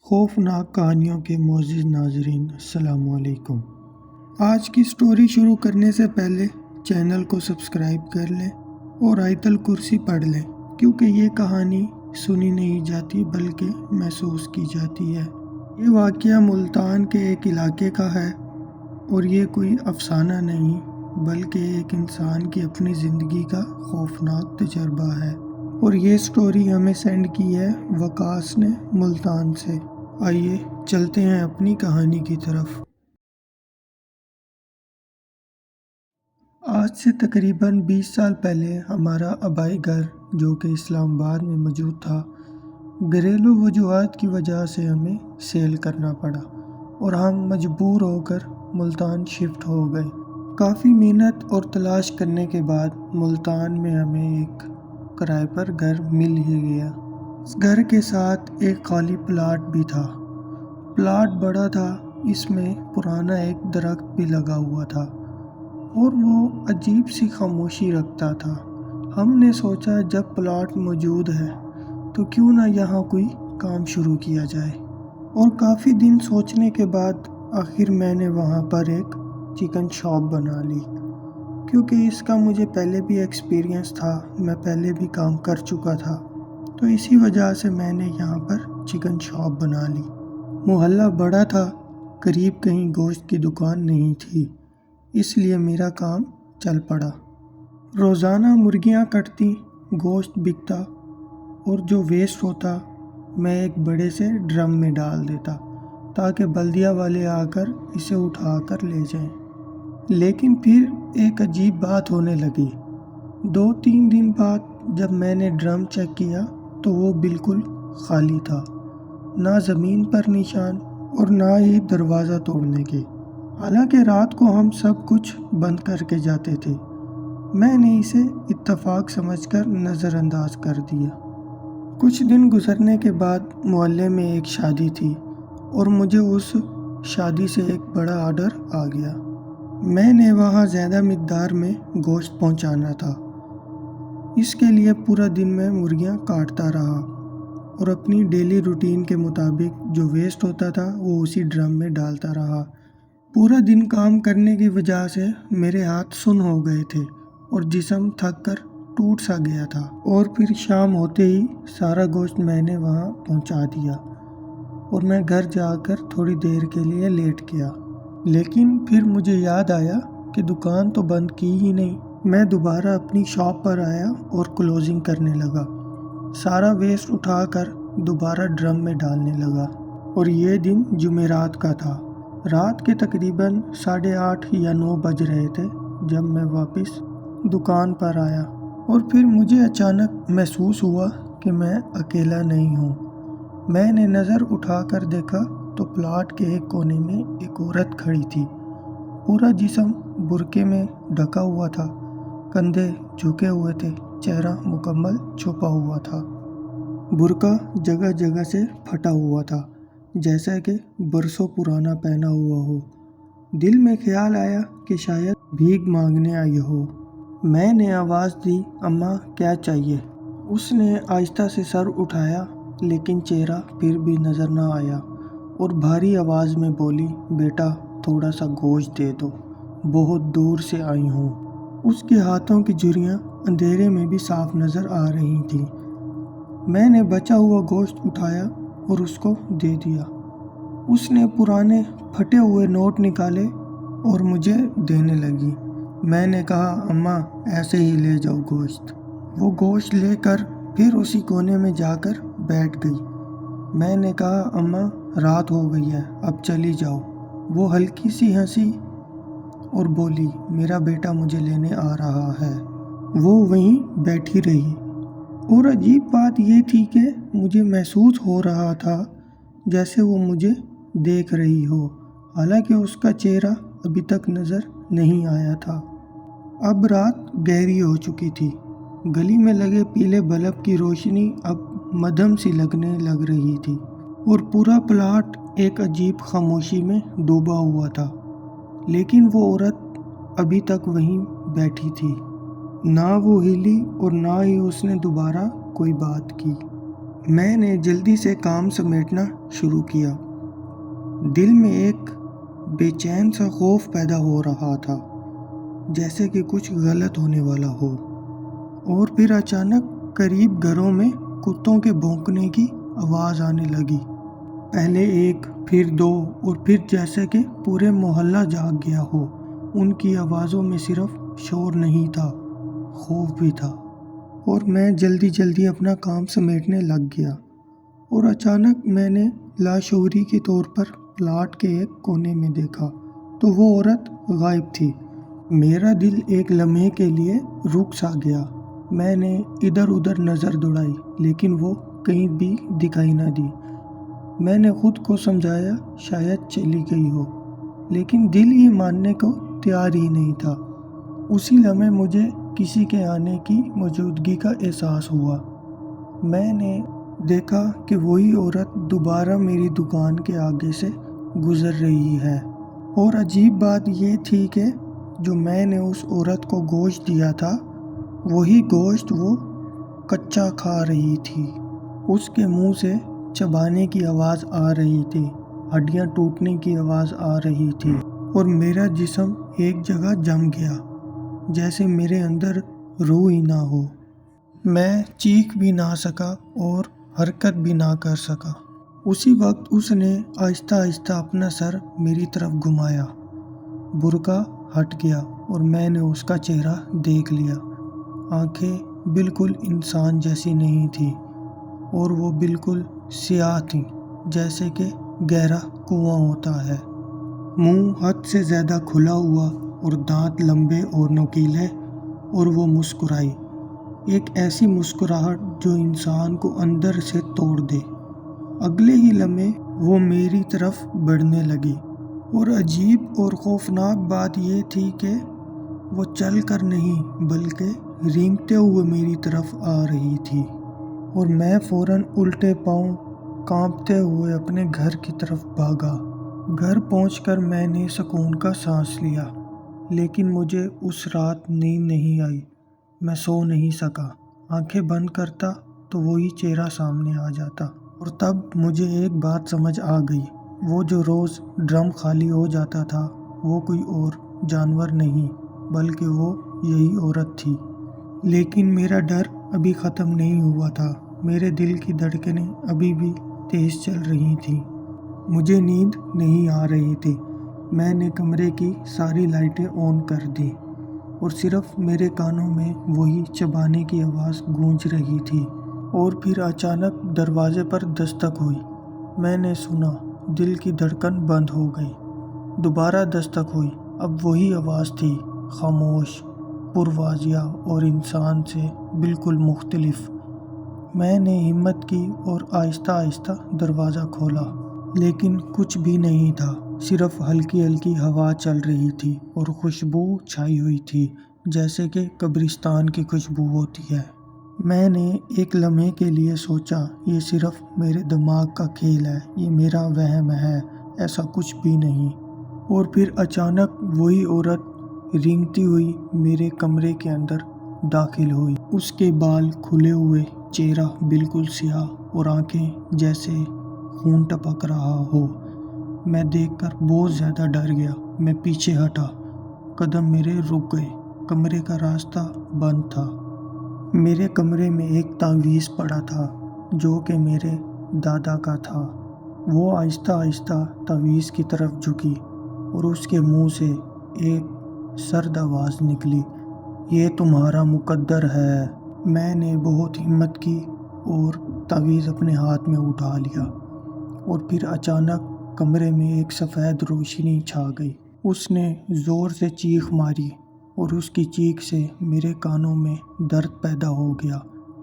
خوفناک کہانیوں کے معزز ناظرین، السلام علیکم۔ آج کی سٹوری شروع کرنے سے پہلے چینل کو سبسکرائب کر لیں اور آیت الکرسی پڑھ لیں، کیونکہ یہ کہانی سنی نہیں جاتی بلکہ محسوس کی جاتی ہے۔ یہ واقعہ ملتان کے ایک علاقے کا ہے اور یہ کوئی افسانہ نہیں بلکہ ایک انسان کی اپنی زندگی کا خوفناک تجربہ ہے۔ اور یہ سٹوری ہمیں سینڈ کی ہے وقاص نے ملتان سے۔ آئیے چلتے ہیں اپنی کہانی کی طرف۔ آج سے تقریباً 20 سال پہلے ہمارا آبائی گھر جو کہ اسلام آباد میں موجود تھا، گھریلو وجوہات کی وجہ سے ہمیں سیل کرنا پڑا اور ہم مجبور ہو کر ملتان شفٹ ہو گئے۔ کافی محنت اور تلاش کرنے کے بعد ملتان میں ہمیں ایک کرائے پر گھر مل ہی گیا۔ اس گھر کے ساتھ ایک خالی پلاٹ بھی تھا۔ پلاٹ بڑا تھا، اس میں پرانا ایک درخت بھی لگا ہوا تھا اور وہ عجیب سی خاموشی رکھتا تھا۔ ہم نے سوچا جب پلاٹ موجود ہے تو کیوں نہ یہاں کوئی کام شروع کیا جائے، اور کافی دن سوچنے کے بعد آخر میں نے وہاں پر ایک چکن شاپ بنا لی، کیونکہ اس کا مجھے پہلے بھی ایکسپیرینس تھا، میں پہلے بھی کام کر چکا تھا، تو اسی وجہ سے میں نے یہاں پر چکن شاپ بنا لی۔ محلہ بڑا تھا، قریب کہیں گوشت کی دکان نہیں تھی، اس لیے میرا کام چل پڑا۔ روزانہ مرغیاں کٹتی، گوشت بکتا اور جو ویسٹ ہوتا میں ایک بڑے سے ڈرم میں ڈال دیتا تاکہ بلدیہ والے آ کر اسے اٹھا کر لے جائیں۔ لیکن پھر ایک عجیب بات ہونے لگی۔ 2-3 دن بعد جب میں نے ڈرم چیک کیا تو وہ بالکل خالی تھا، نہ زمین پر نشان اور نہ ہی دروازہ توڑنے کے، حالانکہ رات کو ہم سب کچھ بند کر کے جاتے تھے۔ میں نے اسے اتفاق سمجھ کر نظر انداز کر دیا۔ کچھ دن گزرنے کے بعد محلے میں ایک شادی تھی اور مجھے اس شادی سے ایک بڑا آرڈر آ گیا۔ میں نے وہاں زیادہ مقدار میں گوشت پہنچانا تھا، اس کے لیے پورا دن میں مرغیاں کاٹتا رہا اور اپنی ڈیلی روٹین کے مطابق جو ویسٹ ہوتا تھا وہ اسی ڈرم میں ڈالتا رہا۔ پورا دن کام کرنے کی وجہ سے میرے ہاتھ سن ہو گئے تھے اور جسم تھک کر ٹوٹ سا گیا تھا، اور پھر شام ہوتے ہی سارا گوشت میں نے وہاں پہنچا دیا اور میں گھر جا کر تھوڑی دیر کے لیے لیٹ گیا۔ لیکن پھر مجھے یاد آیا کہ دکان تو بند کی ہی نہیں۔ میں دوبارہ اپنی شاپ پر آیا اور کلوزنگ کرنے لگا، سارا ویسٹ اٹھا کر دوبارہ ڈرم میں ڈالنے لگا، اور یہ دن جمعرات کا تھا۔ رات کے تقریباً 8:30 یا 9 بج رہے تھے جب میں واپس دکان پر آیا، اور پھر مجھے اچانک محسوس ہوا کہ میں اکیلا نہیں ہوں۔ میں نے نظر اٹھا کر دیکھا تو پلاٹ کے ایک کونے میں ایک عورت کھڑی تھی، پورا جسم برقعے میں ڈھکا ہوا تھا، کندھے جھکے ہوئے تھے، چہرہ مکمل چھپا ہوا تھا۔ برقع جگہ جگہ سے پھٹا ہوا تھا، جیسا کہ برسوں پرانا پہنا ہوا ہو۔ دل میں خیال آیا کہ شاید بھیک مانگنے آئی ہو۔ میں نے آواز دی، اماں کیا چاہیے؟ اس نے آہستہ سے سر اٹھایا لیکن چہرہ پھر بھی نظر نہ آیا اور بھاری آواز میں بولی، بیٹا تھوڑا سا گوشت دے دو، بہت دور سے آئی ہوں۔ اس کے ہاتھوں کی جھریاں اندھیرے میں بھی صاف نظر آ رہی تھیں۔ میں نے بچا ہوا گوشت اٹھایا اور اس کو دے دیا۔ اس نے پرانے پھٹے ہوئے نوٹ نکالے اور مجھے دینے لگی۔ میں نے کہا، اماں ایسے ہی لے جاؤ گوشت۔ وہ گوشت لے کر پھر اسی کونے میں جا کر بیٹھ گئی۔ میں نے کہا، اماں رات ہو گئی ہے، اب چلی جاؤ۔ وہ ہلکی سی ہنسی اور بولی، میرا بیٹا مجھے لینے آ رہا ہے۔ وہ وہیں بیٹھی رہی، اور عجیب بات یہ تھی کہ مجھے محسوس ہو رہا تھا جیسے وہ مجھے دیکھ رہی ہو، حالانکہ اس کا چہرہ ابھی تک نظر نہیں آیا تھا۔ اب رات گہری ہو چکی تھی، گلی میں لگے پیلے بلب کی روشنی اب مدھم سی لگنے لگ رہی تھی، اور پورا پلاٹ ایک عجیب خاموشی میں ڈوبا ہوا تھا۔ لیکن وہ عورت ابھی تک وہیں بیٹھی تھی، نہ وہ ہلی اور نہ ہی اس نے دوبارہ کوئی بات کی۔ میں نے جلدی سے کام سمیٹنا شروع کیا۔ دل میں ایک بے چین سا خوف پیدا ہو رہا تھا، جیسے کہ کچھ غلط ہونے والا ہو۔ اور پھر اچانک قریب گھروں میں کتوں کے بھونکنے کی آواز آنے لگی۔ پہلے ایک، پھر دو، اور پھر جیسے کہ پورے محلہ جاگ گیا ہو۔ ان کی آوازوں میں صرف شور نہیں تھا، خوف بھی تھا۔ اور میں جلدی جلدی اپنا کام سمیٹنے لگ گیا، اور اچانک میں نے لاشعوری کے طور پر پلاٹ کے ایک کونے میں دیکھا تو وہ عورت غائب تھی۔ میرا دل ایک لمحے کے لیے رک سا گیا۔ میں نے ادھر ادھر نظر دوڑائی، لیکن وہ کہیں بھی دکھائی نہ دی۔ میں نے خود کو سمجھایا شاید چلی گئی ہو، لیکن دل یہ ماننے کو تیار ہی نہیں تھا۔ اسی لمحے مجھے کسی کے آنے کی موجودگی کا احساس ہوا۔ میں نے دیکھا کہ وہی عورت دوبارہ میری دکان کے آگے سے گزر رہی ہے، اور عجیب بات یہ تھی کہ جو میں نے اس عورت کو گوشت دیا تھا، وہی گوشت وہ کچا کھا رہی تھی۔ اس کے منہ سے چبانے کی آواز آ رہی تھی، ہڈیاں ٹوٹنے کی آواز آ رہی تھی، اور میرا جسم ایک جگہ جم گیا، جیسے میرے اندر روح ہی نہ ہو۔ میں چیخ بھی نہ سکا اور حرکت بھی نہ کر سکا۔ اسی وقت اس نے آہستہ آہستہ اپنا سر میری طرف گھمایا، برقع ہٹ گیا اور میں نے اس کا چہرہ دیکھ لیا۔ آنکھیں بالکل انسان جیسی نہیں تھی، اور وہ بالکل سیاہ تھیں، جیسے کہ گہرا کنواں ہوتا ہے۔ منہ حد سے زیادہ کھلا ہوا اور دانت لمبے اور نوکیلے، اور وہ مسکرائی، ایک ایسی مسکراہٹ جو انسان کو اندر سے توڑ دے۔ اگلے ہی لمحے وہ میری طرف بڑھنے لگی، اور عجیب اور خوفناک بات یہ تھی کہ وہ چل کر نہیں بلکہ رینگتے ہوئے میری طرف آ رہی تھی، اور میں فوراً الٹے پاؤں کانپتے ہوئے اپنے گھر کی طرف بھاگا۔ گھر پہنچ کر میں نے سکون کا سانس لیا، لیکن مجھے اس رات نیند نہیں آئی۔ میں سو نہیں سکا۔ آنکھیں بند کرتا تو وہی چہرہ سامنے آ جاتا، اور تب مجھے ایک بات سمجھ آ گئی۔ وہ جو روز ڈرم خالی ہو جاتا تھا، وہ کوئی اور جانور نہیں بلکہ وہ یہی عورت تھی۔ لیکن میرا ڈر ابھی ختم نہیں ہوا تھا۔ میرے دل کی دھڑکنیں ابھی بھی تیز چل رہی تھیں۔ مجھے نیند نہیں آ رہی تھی۔ میں نے کمرے کی ساری لائٹیں آن کر دیں، اور صرف میرے کانوں میں وہی چبانے کی آواز گونج رہی تھی۔ اور پھر اچانک دروازے پر دستک ہوئی۔ میں نے سنا، دل کی دھڑکن بند ہو گئی۔ دوبارہ دستک ہوئی۔ اب وہی آواز تھی، خاموش، پرواضح اور انسان سے بالکل مختلف۔ میں نے ہمت کی اور آہستہ آہستہ دروازہ کھولا، لیکن کچھ بھی نہیں تھا، صرف ہلکی ہلکی ہوا چل رہی تھی اور خوشبو چھائی ہوئی تھی، جیسے کہ قبرستان کی خوشبو ہوتی ہے۔ میں نے ایک لمحے کے لیے سوچا یہ صرف میرے دماغ کا کھیل ہے، یہ میرا وہم ہے، ایسا کچھ بھی نہیں۔ اور پھر اچانک وہی عورت رینگتی ہوئی میرے کمرے کے اندر داخل ہوئی۔ اس کے بال کھلے ہوئے، چہرہ بالکل سیاہ، اور آنکھیں جیسے خون ٹپک رہا ہو۔ میں دیکھ کر بہت زیادہ ڈر گیا۔ میں پیچھے ہٹا، قدم میرے رک گئے۔ کمرے کا راستہ بند تھا۔ میرے کمرے میں ایک تعویذ پڑا تھا جو کہ میرے دادا کا تھا۔ وہ آہستہ آہستہ تعویذ کی طرف جھکی، اور اس کے منہ سے ایک سرد آواز نکلی، یہ تمہارا مقدر ہے۔ میں نے بہت ہمت کی اور تعویذ اپنے ہاتھ میں اٹھا لیا، اور پھر اچانک کمرے میں ایک سفید روشنی چھا گئی۔ اس نے زور سے چیخ ماری، اور اس کی چیخ سے میرے کانوں میں درد پیدا ہو گیا۔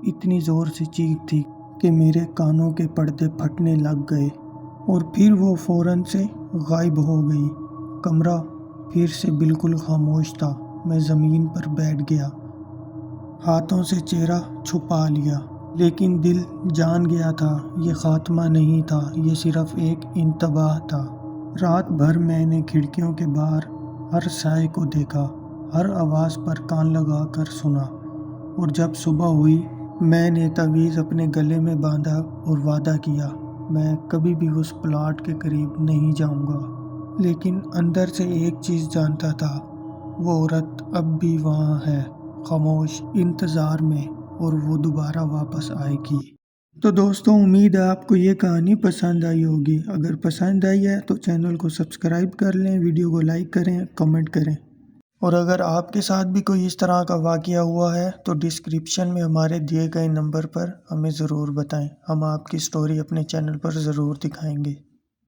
اتنی زور سے چیخ تھی کہ میرے کانوں کے پردے پھٹنے لگ گئے، اور پھر وہ فوراً سے غائب ہو گئی۔ کمرہ پھر سے بالکل خاموش تھا۔ میں زمین پر بیٹھ گیا، ہاتھوں سے چہرہ چھپا لیا، لیکن دل جان گیا تھا یہ خاتمہ نہیں تھا، یہ صرف ایک انتباہ تھا۔ رات بھر میں نے کھڑکیوں کے باہر ہر سائے کو دیکھا، ہر آواز پر کان لگا کر سنا، اور جب صبح ہوئی میں نے تعویذ اپنے گلے میں باندھا اور وعدہ کیا میں کبھی بھی اس پلاٹ کے قریب نہیں جاؤں گا، لیکن اندر سے ایک چیز جانتا تھا، وہ عورت اب بھی وہاں ہے، خاموش انتظار میں، اور وہ دوبارہ واپس آئے گی۔ تو دوستوں، امید ہے آپ کو یہ کہانی پسند آئی ہوگی۔ اگر پسند آئی ہے تو چینل کو سبسکرائب کر لیں، ویڈیو کو لائک کریں، کمنٹ کریں، اور اگر آپ کے ساتھ بھی کوئی اس طرح کا واقعہ ہوا ہے تو ڈسکرپشن میں ہمارے دیے گئے نمبر پر ہمیں ضرور بتائیں، ہم آپ کی سٹوری اپنے چینل پر ضرور دکھائیں گے۔